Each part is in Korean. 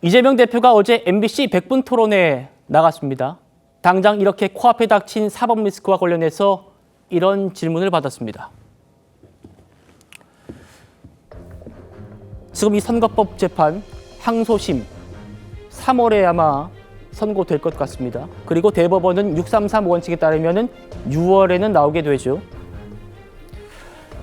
이재명 대표가 어제 MBC 100분 토론에 나갔습니다. 당장 이렇게 코앞에 닥친 사법 리스크와 관련해서 이런 질문을 받았습니다. 지금 이 선거법 재판 항소심 3월에 아마 선고될 것 같습니다. 그리고 대법원은 633 원칙에 따르면 6월에는 나오게 되죠.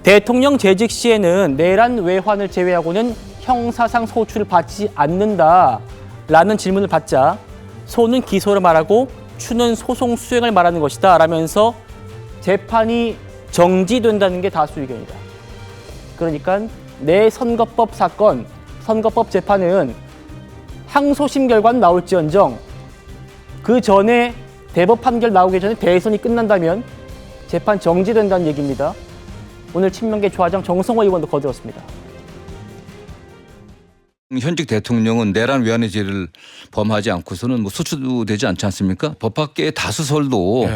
대통령 재직 시에는 내란 외환을 제외하고는 형사상 소출을 받지 않는다라는 질문을 받자 소는 기소를 말하고 추는 소송 수행을 말하는 것이다 라면서 재판이 정지된다는 게 다수 의견이다. 그러니까 내 선거법 사건, 선거법 재판은 항소심 결과는 나올지언정 그 전에 대법 판결 나오기 전에 대선이 끝난다면 재판 정지된다는 얘기입니다. 오늘 친명계 조화장 정성호 의원도 거들었습니다. 현직 대통령은 내란 위안의 죄를 범하지 않고서는 소추되지 않지 않습니까? 법 밖의 다수설도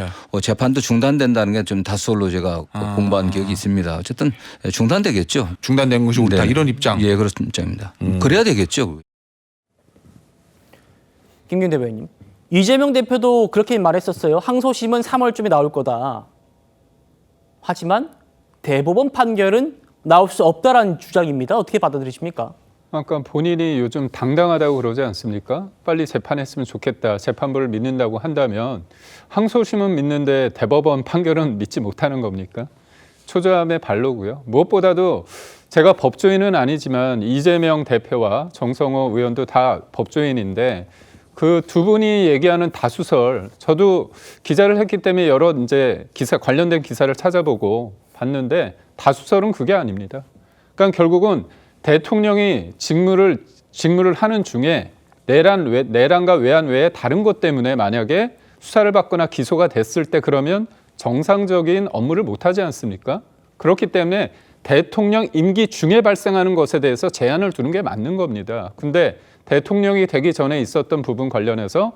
재판도 중단된다는 게 좀 다수설로 제가 공부한 기억이 있습니다. 어쨌든 중단되겠죠. 중단된 것이 옳다 이런 입장. 예, 그런 입장입니다. 그래야 되겠죠. 김균 대변인님, 이재명 대표도 그렇게 말했었어요. 항소심은 3월쯤에 나올 거다. 하지만 대법원 판결은 나올 수 없다라는 주장입니다. 어떻게 받아들이십니까? 아까 본인이 요즘 당당하다고 그러지 않습니까? 빨리 재판했으면 좋겠다. 재판부를 믿는다고 한다면 항소심은 믿는데 대법원 판결은 믿지 못하는 겁니까? 초조함의 발로고요. 무엇보다도 제가 법조인은 아니지만 이재명 대표와 정성호 의원도 다 법조인인데 그 두 분이 얘기하는 다수설, 저도 기자를 했기 때문에 여러 이제 관련된 기사를 찾아보고 봤는데 다수설은 그게 아닙니다. 그러니까 결국은 대통령이 직무를 하는 중에 내란과 외환 외에 다른 것 때문에 만약에 수사를 받거나 기소가 됐을 때 그러면 정상적인 업무를 못하지 않습니까? 그렇기 때문에 대통령 임기 중에 발생하는 것에 대해서 제한을 두는 게 맞는 겁니다. 근데 대통령이 되기 전에 있었던 부분 관련해서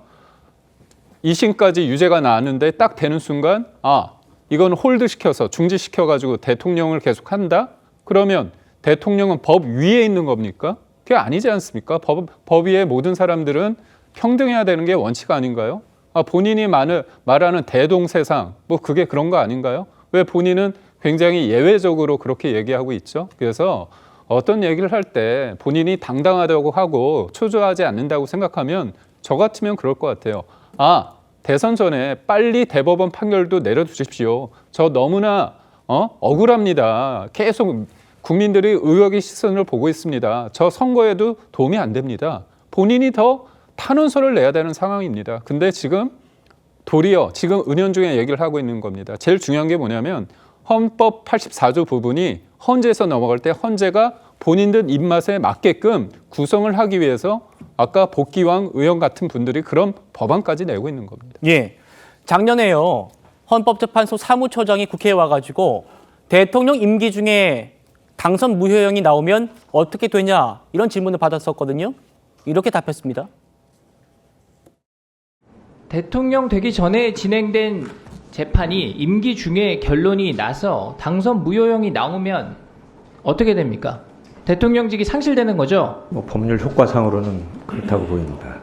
2심까지 유죄가 나왔는데 딱 되는 순간 이건 홀드시켜서 중지시켜가지고 대통령을 계속 한다? 그러면 대통령은 법 위에 있는 겁니까? 그게 아니지 않습니까? 법 위에 모든 사람들은 평등해야 되는 게 원칙 아닌가요? 본인이 말하는 대동세상, 그게 그런 거 아닌가요? 왜 본인은 굉장히 예외적으로 그렇게 얘기하고 있죠? 그래서 어떤 얘기를 할 때 본인이 당당하다고 하고 초조하지 않는다고 생각하면 저 같으면 그럴 것 같아요. 대선 전에 빨리 대법원 판결도 내려주십시오. 저 너무나 억울합니다. 계속 국민들이 의혹의 시선을 보고 있습니다. 저 선거에도 도움이 안 됩니다. 본인이 더 탄원서를 내야 되는 상황입니다. 근데 지금 도리어 지금 은연중에 얘기를 하고 있는 겁니다. 제일 중요한 게 뭐냐면 헌법 84조 부분이 헌재에서 넘어갈 때 헌재가 본인들 입맛에 맞게끔 구성을 하기 위해서 아까 복귀왕 의원 같은 분들이 그런 법안까지 내고 있는 겁니다. 예, 작년에요. 헌법재판소 사무처장이 국회에 와가지고 대통령 임기 중에 당선 무효형이 나오면 어떻게 되냐 이런 질문을 받았었거든요. 이렇게 답했습니다. 대통령 되기 전에 진행된 재판이 임기 중에 결론이 나서 당선 무효형이 나오면 어떻게 됩니까? 대통령직이 상실되는 거죠? 법률 효과상으로는 그렇다고 보입니다.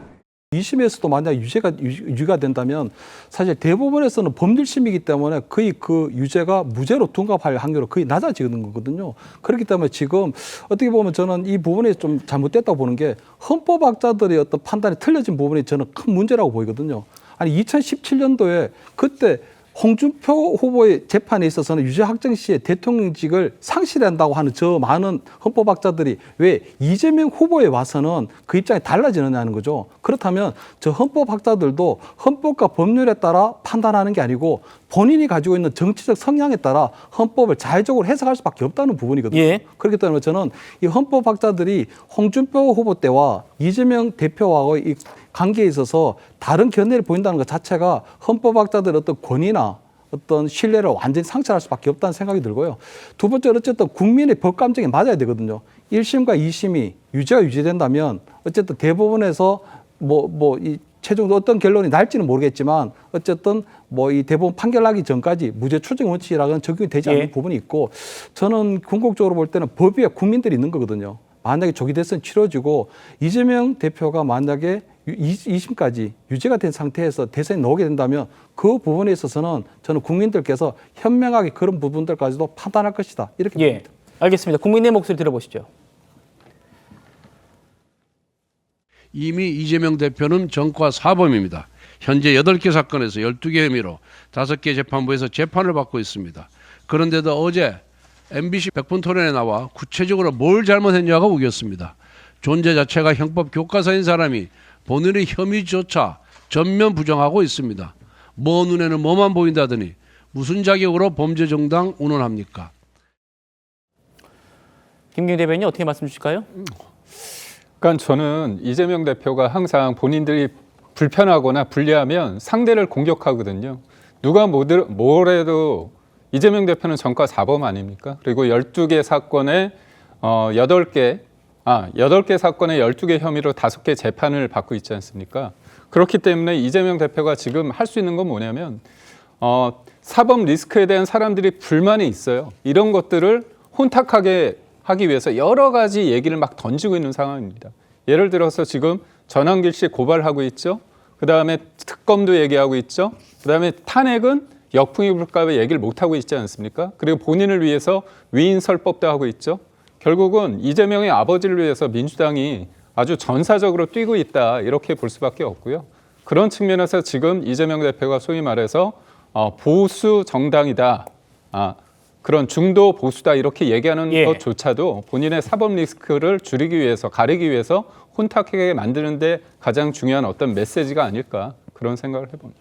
2심에서도 만약 유죄가 된다면 사실 대법원에서는 법률심이기 때문에 거의 그 유죄가 무죄로 둔갑할 확률은 거의 낮아지는 거거든요. 그렇기 때문에 지금 어떻게 보면 저는 이 부분이 좀 잘못됐다고 보는 게 헌법학자들의 어떤 판단이 틀려진 부분이 저는 큰 문제라고 보이거든요. 아니 2017년도에 그때 홍준표 후보의 재판에 있어서는 유죄 확정 시에 대통령직을 상실한다고 하는 저 많은 헌법학자들이 왜 이재명 후보에 와서는 그 입장이 달라지느냐는 거죠. 그렇다면 저 헌법학자들도 헌법과 법률에 따라 판단하는 게 아니고 본인이 가지고 있는 정치적 성향에 따라 헌법을 자의적으로 해석할 수밖에 없다는 부분이거든요. 예. 그렇기 때문에 저는 이 헌법학자들이 홍준표 후보 때와 이재명 대표와의 이 관계에 있어서 다른 견해를 보인다는 것 자체가 헌법학자들의 어떤 권위나 어떤 신뢰를 완전히 상실할 수밖에 없다는 생각이 들고요. 두 번째는 어쨌든 국민의 법 감정에 맞아야 되거든요. 1심과 2심이 유죄가 유죄된다면 어쨌든 대법원에서 이 최종 어떤 결론이 날지는 모르겠지만 어쨌든 이 대법원 판결 나기 전까지 무죄 추정 원칙이라는 적용이 되지 않는 부분이 있고 저는 궁극적으로 볼 때는 법 위에 국민들이 있는 거거든요. 만약에 조기 대선 치러지고 이재명 대표가 만약에 2심까지 유죄가 된 상태에서 대선에 나오게 된다면 그 부분에 있어서는 저는 국민들께서 현명하게 그런 부분들까지도 판단할 것이다. 이렇게 예, 봅니다. 알겠습니다. 국민의 목소리 들어보시죠. 이미 이재명 대표는 전과 사범입니다. 현재 8개 사건에서 12개 혐의로 5개 재판부에서 재판을 받고 있습니다. 그런데도 어제 MBC 100분 토론에 나와 구체적으로 뭘 잘못했냐가 우겼습니다. 존재 자체가 형법 교과서인 사람이 본인의 혐의조차 전면 부정하고 있습니다. 뭐 눈에는 뭐만 보인다더니 무슨 자격으로 범죄 정당 운운합니까? 김경희 대변인 어떻게 말씀 주실까요? 그러니까 저는 이재명 대표가 항상 본인들이 불편하거나 불리하면 상대를 공격하거든요. 누가 뭐래도 이재명 대표는 전과 4범 아닙니까? 그리고 12개 사건에 8개 사건에 12개 혐의로 5개 재판을 받고 있지 않습니까? 그렇기 때문에 이재명 대표가 지금 할 수 있는 건 뭐냐면 사법 리스크에 대한 사람들이 불만이 있어요. 이런 것들을 혼탁하게 하기 위해서 여러 가지 얘기를 막 던지고 있는 상황입니다. 예를 들어서 지금 전환길 씨 고발하고 있죠. 그다음에 특검도 얘기하고 있죠. 그다음에 탄핵은 역풍이 불까 얘기를 못하고 있지 않습니까? 그리고 본인을 위해서 위인설법도 하고 있죠. 결국은 이재명의 아버지를 위해서 민주당이 아주 전사적으로 뛰고 있다 이렇게 볼 수밖에 없고요. 그런 측면에서 지금 이재명 대표가 소위 말해서 보수 정당이다. 그런 중도 보수다 이렇게 얘기하는 예. 것조차도 본인의 사법 리스크를 줄이기 위해서 가리기 위해서 혼탁하게 만드는데 가장 중요한 어떤 메시지가 아닐까 그런 생각을 해봅니다.